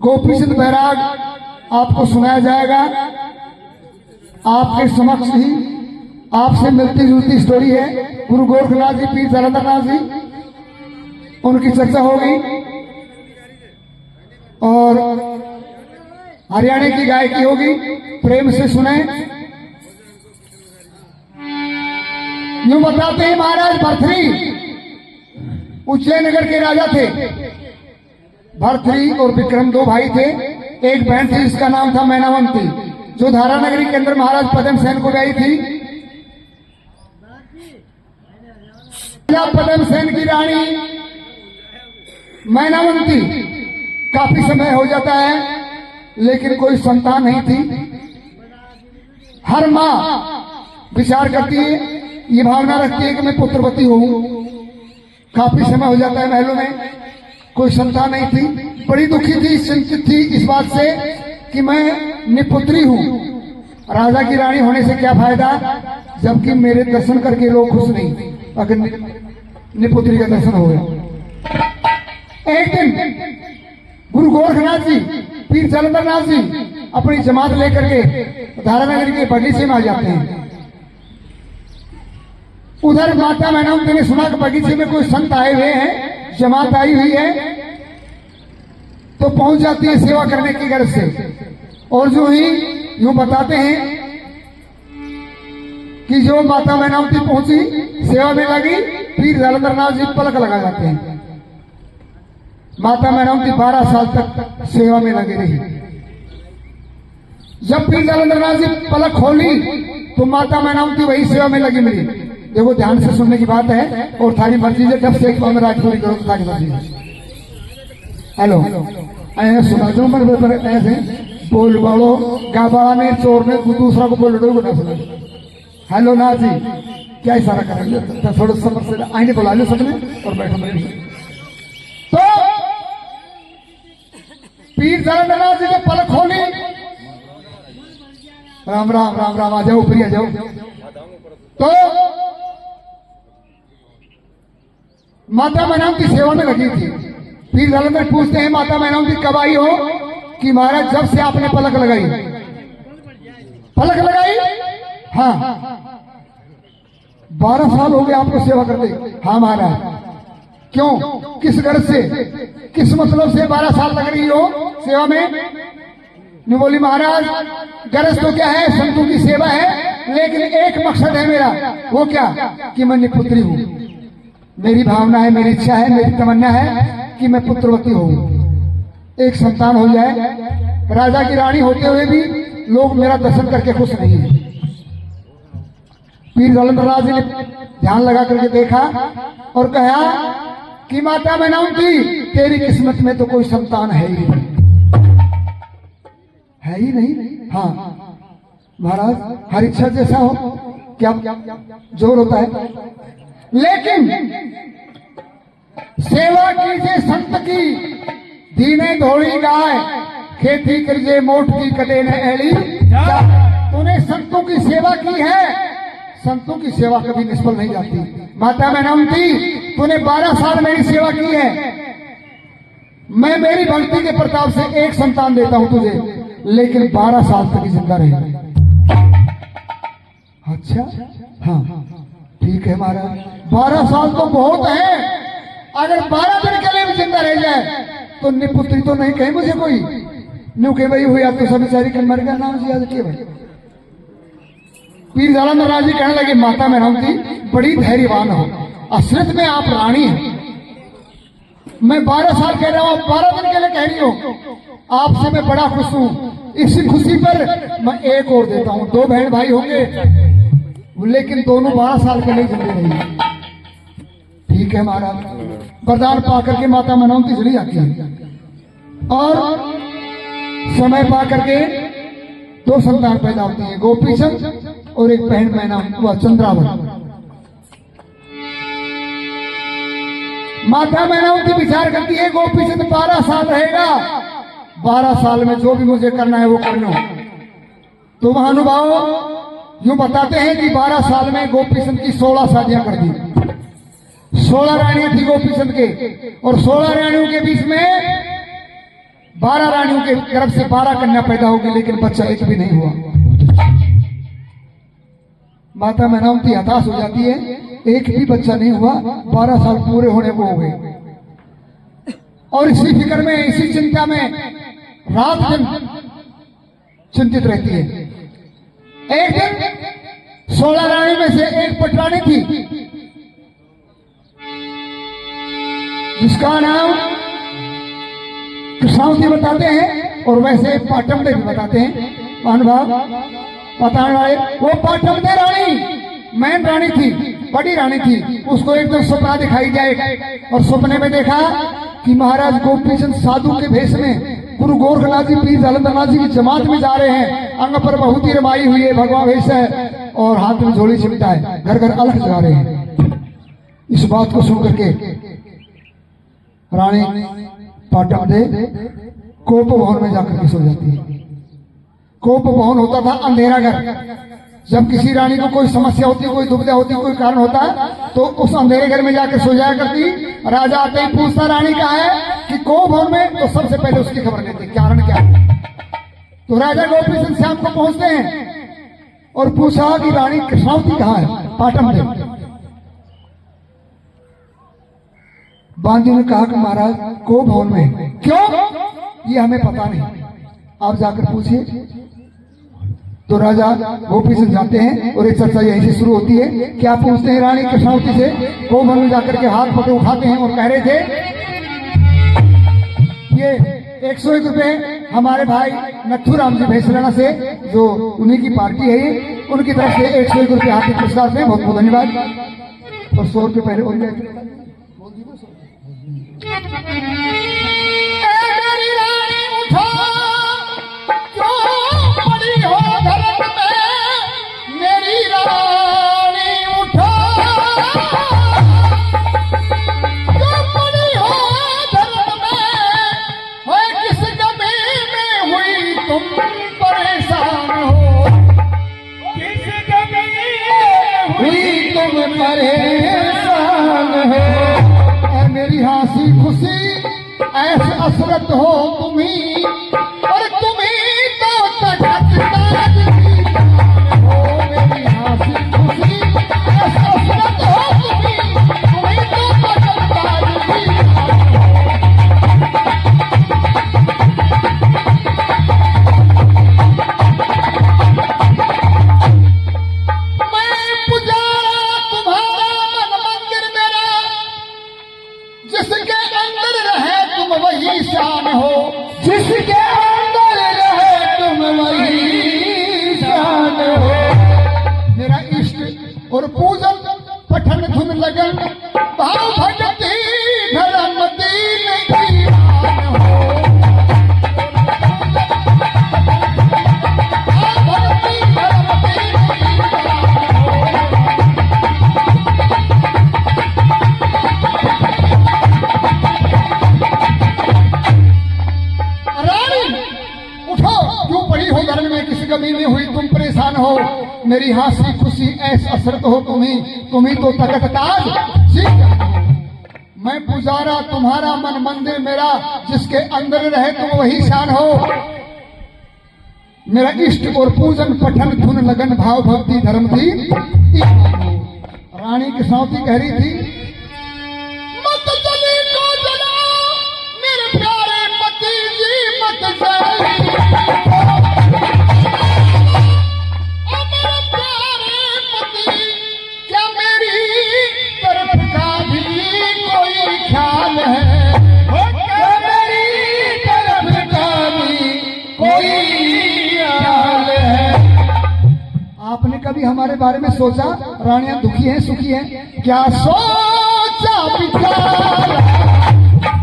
गोपीचंद बैराग आपको सुनाया जाएगा। आपके समक्ष ही आपसे मिलती जुलती स्टोरी है। गुरु गोरखनाथ जी, पीर जालंधरनाथ जी, उनकी चर्चा होगी और हरियाणा की गायकी होगी। प्रेम से सुने। यूं बताते हैं महाराज भरथरी उज्जैन नगर के राजा थे। भरथरी और विक्रम दो भाई थे। एक बहन थी जिसका नाम था मैनावंती, जो धारा नगरी के अंदर महाराज पद्म सेन को गई थी। पद्म सेन की रानी मैनावंती काफी समय हो जाता है लेकिन कोई संतान नहीं थी। हर माँ विचार करती है, ये भावना रखती है कि मैं पुत्रवती हूं। काफी समय हो जाता है, महलों में कोई संतान नहीं थी। बड़ी दुखी थी, चिंतित थी इस बात से कि मैं निपुत्री हूं। राजा की रानी होने से क्या फायदा जबकि मेरे दर्शन करके लोग खुश नहीं। अगर निपुत्री का दर्शन हो गया। एक दिन गुरु गोरखनाथ जी, पीर जालंधरनाथ जी अपनी जमात लेकर के धारा नगरी के बगीचे में आ जाते हैं। उधर माता मैनावंती ने सुना कि बगीचे में कोई संत आए हुए हैं, जमात आई हुई है, तो पहुंच जाती है सेवा करने की गर्ज से। और जो ही यूं बताते हैं कि जो माता मैनावंती पहुंची, सेवा में लगी, पीर जालंधरनाथ जी पलक लगा जाते हैं। माता मैनावंती 12 साल तक सेवा में लगी रही। जब पीर जालंधरनाथ जी पलक खोली तो माता मैनावंती वही सेवा में लगी मिली। देखो ध्यान से सुनने की बात है और थारी मर्जी से जब से एक बार राजपूरी करो तो थारी मर्जी है। हेलो ऐसे सुना दो पर ऐसे बोल बोलो गाबा ने चोर ने दूसरा को बोल दो ना सुना। हेलो नाथ जी क्या इशारा करेंगे? थोड़ा समझ से आईने बुला लो सबने और बैठो मेरे। तो पीर जालंधरनाथ जी ने पलक खोली। राम राम राम राम, आ जाओ ऊपरी आ जाओ। तो माता मैनावंती सेवा में लगी थी। पीर जालंधर पूछते हैं माता मैनावंती कब आई हो? कि महाराज जब से आपने पलक लगाई। पलक लगाई? हाँ। 12 साल हो गए आपको सेवा करते? हाँ महाराज। क्यों, किस गर्ज से, किस मतलब से 12 साल लग रही हो सेवा में? ने बोली महाराज गरज तो क्या है, संतों की सेवा है, लेकिन एक मकसद है मेरा। वो क्या? कि मैं निपुत्री हूं। मेरी भावना है, मेरी इच्छा है, मेरी तमन्ना है कि मैं पुत्रवती हूं, एक संतान हो जाए। राजा की रानी होते हुए भी लोग मेरा दर्शन करके खुश नहीं है। पीर जालंधरनाथ जी ने ध्यान लगा करके देखा और कहा कि माता मैनावंती तेरी किस्मत में तो कोई संतान है ही नहीं। है ही नहीं? हाँ महाराज, हर इच्छा जैसा हो क्या जोर होता है। लेकिन सेवा कीजिए संत की, दीने धोड़ी गाय, खेती करजे मोट की कटे न एड़ी। तूने संतों की सेवा की है, संतों की सेवा कभी निष्फल नहीं जाती। माता मैनावंती तूने 12 साल मेरी सेवा की है। मैं मेरी भक्ति के प्रताप से एक संतान देता हूं तुझे, लेकिन 12 साल तक ही जिंदा रहे। अच्छा हाँ ठीक है महाराज, 12 साल तो बहुत है। अगर 12 दिन के लिए भी जिंदा रह जाए तो निपुत्री तो नहीं कहे मुझे कोई। न्यू के भाई हुई तो सब बेचारी के मर गया नाम याद किए भाई। पीर जालंधरनाथ जी कहने लगे माता मैनावंती बड़ी धैर्यवान हो, असलियत में आप रानी हैं। मैं 12 साल कह रहा हूं, 12 दिन के लिए कह रही हूं। आपसे मैं बड़ा खुश हूं। इसी खुशी पर मैं एक और देता हूं। 2 बहन भाई होंगे लेकिन दोनों 12 साल के लिए जिंदे रही। ठीक है महाराज। वरदान पा करके माता मैनावंती चली जाती है और समय पा करके 2 संतान पैदा होती है, गोपीचंद और एक बहन मैना चंद्रावती। माता मैनावंती विचार करती है गोपीचंद 12 साल रहेगा, 12 साल में जो भी मुझे करना है वो करना। तो महानुभाव यूं बताते हैं कि 12 साल में गोपीचंद की 16 शादियां कर दी। 16 रानियां थी गोपीचंद के और 16 रानियों के बीच में 12 रानियों के गर्भ से 12 कन्या पैदा होगी, लेकिन बच्चा एक भी नहीं हुआ। माता मैनावती हताश हो जाती है, एक भी बच्चा नहीं हुआ, 12 साल पूरे होने को हो गए। और इसी फिक्र में, इसी चिंता में रात दिन चिंतित रहती है। एक दिन 16 रानी में से एक पटरानी थी, जिसका नाम कृष्णावती बताते हैं और वैसे पाटमदे भी बताते हैं। महानुभाव बताने वाले, वो पाटमदे रानी मैन रानी थी, बड़ी रानी थी। उसको एक दिन सपना दिखाई जाए और सपने में देखा कि महाराज गोपीचंद साधु के भेष में गुरु गोरखनाथ जी, पीर जालंधरनाथ जी की जमात में जा रहे हैं। अंग पर बहुत ही रमाई हुई है, भगवा भेष है और हाथ में झोली चिमटा है, घर घर अलख जगा रहे हैं। इस बात को सुन करके रानी पाटमदे कोप भवन में जाकर के सो जाती है। कोप भवन होता था अंधेरा घर। जब किसी रानी को कोई समस्या होती, कोई दुविधा होती, कोई कारण होता तो उस अंधेरे घर में जाकर सो जाया करती। राजा आते ही पूछता रानी कहाँ है कि कोप भवन में, तो सबसे पहले उसकी खबर लेते कारण क्या है। तो राजा गोपीचंद श्याम को पहुंचते हैं और पूछा कि रानी कृष्णावती कहाँ है, पाटमदे। बांदी ने कहा कि महाराज को भवन में। क्यों, ये हमें पता नहीं, आप जाकर पूछिए। तो राजा गोपीचंद जाते हैं और एक चर्चा यहीं से शुरू होती है। क्या पूछते हैं रानी कृष्णावती से, को भवन में जाकर के हाथ पकड़ उठाते हैं और कह रहे थे ये 101 रुपए हमारे भाई नथुराम जी भैंसलाना से, जो उन्हीं की पार्टी है ये, उनकी तरफ से 101 रुपए हाथ में पुरस्कार दें, बहुत बहुत धन्यवाद। और 100 रुपए पहले बोल गए। मेरी रानी उठो, क्यों पड़ी हो धरम में, मेरी रानी उठो, क्यों पड़ी हो धरम में, हो किस गमी में हुई तुम परेशान हो, किस गमी में हुई तुम परेशान हो। मेरी हंसी खुशी ऐसे असरत हो तुम्ही, और तुम्ही तो तखत ताज की जान हो। मेरी हंसी खुशी ऐसे असरत हो तुम्ही तो तखत ताज की जान हो। मैं पुजारा तुम्हारा मन मंदिर मेरा, जिसके अंदर रहे तुम वही शान हो, जिसके अंदर रहे तुम वही शान हो। मेरा इष्ट और पूजन पठन धुन लगन, भाव भक्ति धर्म दीन ईमान हो। भाव भक्ति धर्म दीन ईमान हो। रानी उठो, क्यों पड़ी हो घर में, किसी कमी में हुई तुम परेशान हो। मेरी हंसी खुशी ऐस असरत हो तुम्ही तो तखत ताज जी जान हो। मैं पुजारा तुम्हारा मन मंदिर मेरा, जिसके अंदर रहे तुम वही शान हो। मेरा इष्ट और पूजन पठन धुन लगन, भाव भक्ति धर्म थी ईमान हो। रानी कृष्णावती कह रही थी, मत जली को जलाओ मेरे प्यारे पति जी, मत जली मेरे प्यारे पति, क्या मेरी तरफ का भी कोई ख्याल है, क्या मेरी तरफ का भी कोई ख्याल है। आपने कभी हमारे बारे में सोचा, रानियां दुखी हैं सुखी हैं, क्या सोचा विचार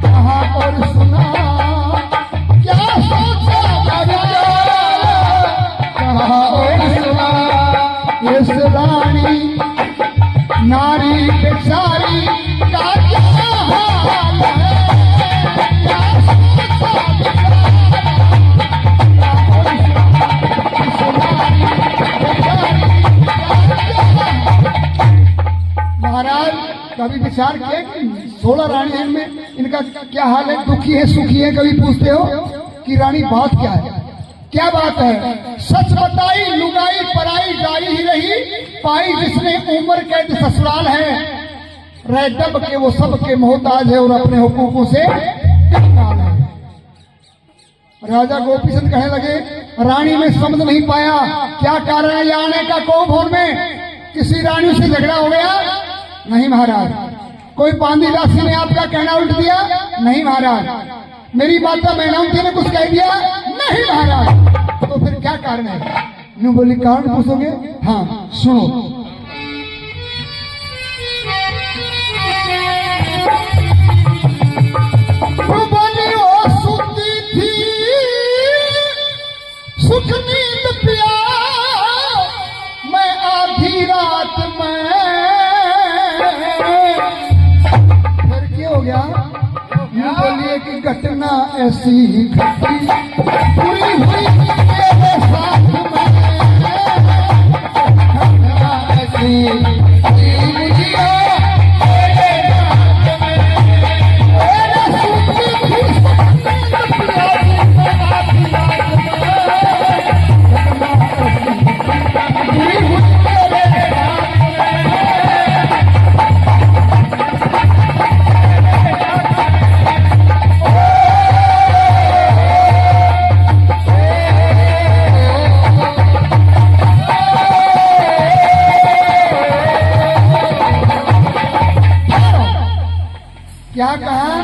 कहा और सुना, क्या सोचा विचार कहा और सुना। इस रानी नारी बेचारी का क्या हाल है, क्या सोचा महाराज कभी विचार किया कि 16 रानी में इनका क्या हाल है, दुखी है सुखी है, कभी पूछते हो? कि रानी बात क्या है, क्या बात है। सच बताई लुगाई पराई जाई ही रही, पाई जिसने उम्र कैद ससुराल है, रह दब के वो सबके मोहताज है और अपने हुकूकों से कंगाल है। राजा गोपी चंद कहने लगे, रानी में समझ नहीं पाया क्या कारण है यहाँ आने का, को भवन में किसी रानी से झगड़ा हो गया? नहीं महाराज। कोई बांदी दासी ने आपका कहना उल्ट दिया? नहीं महाराज। मेरी माता मैनावती ने कुछ कह दिया? नहीं महाराज। तो फिर क्या कारण है? यूं बोली, कारण पूछोगे? हाँ सुनो। बोली वो सुनती थी सुख नींद पिया, मैं आधी रात में, फिर क्या हो गया? बोलिए कि घटना ऐसी घटी पूरी हुई मेरे साथ में, घटना ऐसी क्या कहा?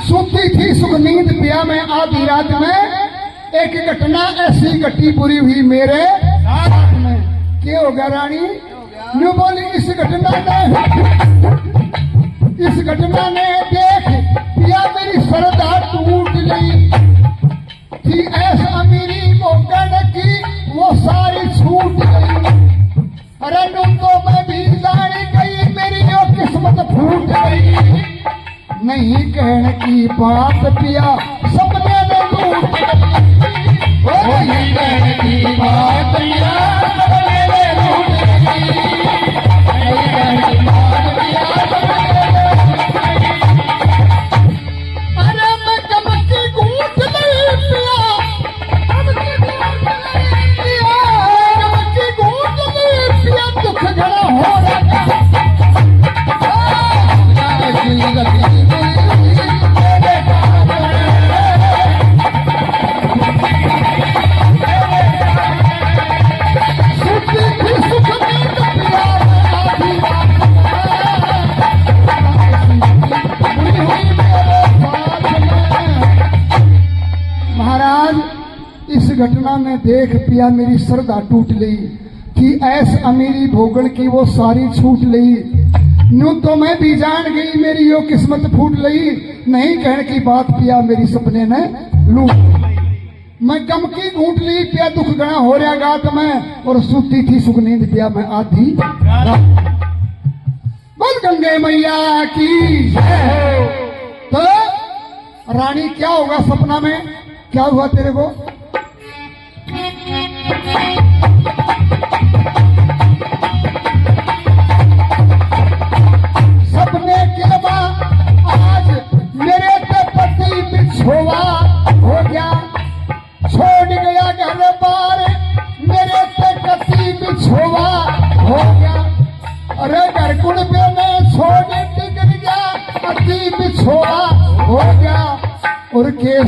सोती थी सुख नींद पिया मैं आधी रात में, एक घटना ऐसी घटी बुरी हुई मेरे साथ में। क्या हो गया रानी? न्यू बोली, इस घटना ने देख पिया मेरी श्रद्धा टूट गई थी, ऐसा अमीरी मोकड़ की वो सारी छूट गई। अरे नु तो मैं भी जान गई, मेरी जो किस्मत फूट गई। नहीं कहने की बात पिया सपने में लूट गई, नहीं कहने की बात पिया सपने में लूट गई, नहीं कहने की बात पिया सपने में लूट गई। अरे मैं कब की गूंथ नहीं पिया, कब की गूंथ नहीं पिया, कब की गूंथ नहीं पिया, दुख घड़ा हो रहा घटना में देख पिया मेरी श्रद्धा टूट ली थी, ऐस अमीरी भोगन की वो सारी छूट ली। न्यू तो मैं भी जान गई मेरी यो किस्मत फूट ली, नहीं कहने की बात पिया मेरी सपने ने लूट। मैं गम की घूट ली पिया दुख गणा हो रहा गात में, और सूती थी सुख नींद पिया मैं आधी रात। बोल गंगे मैया की जय। तो रानी क्या होगा सपना में, क्या हुआ तेरे को? सपने के बाद आज मेरे पे पति बिछोवा हो गया, छोड़ गया घर बार मेरे पे पति बिछोवा हो गया। अरे घर कुड़ पे मैं छोड़ टिक गया, पति बिछोवा हो गया। और के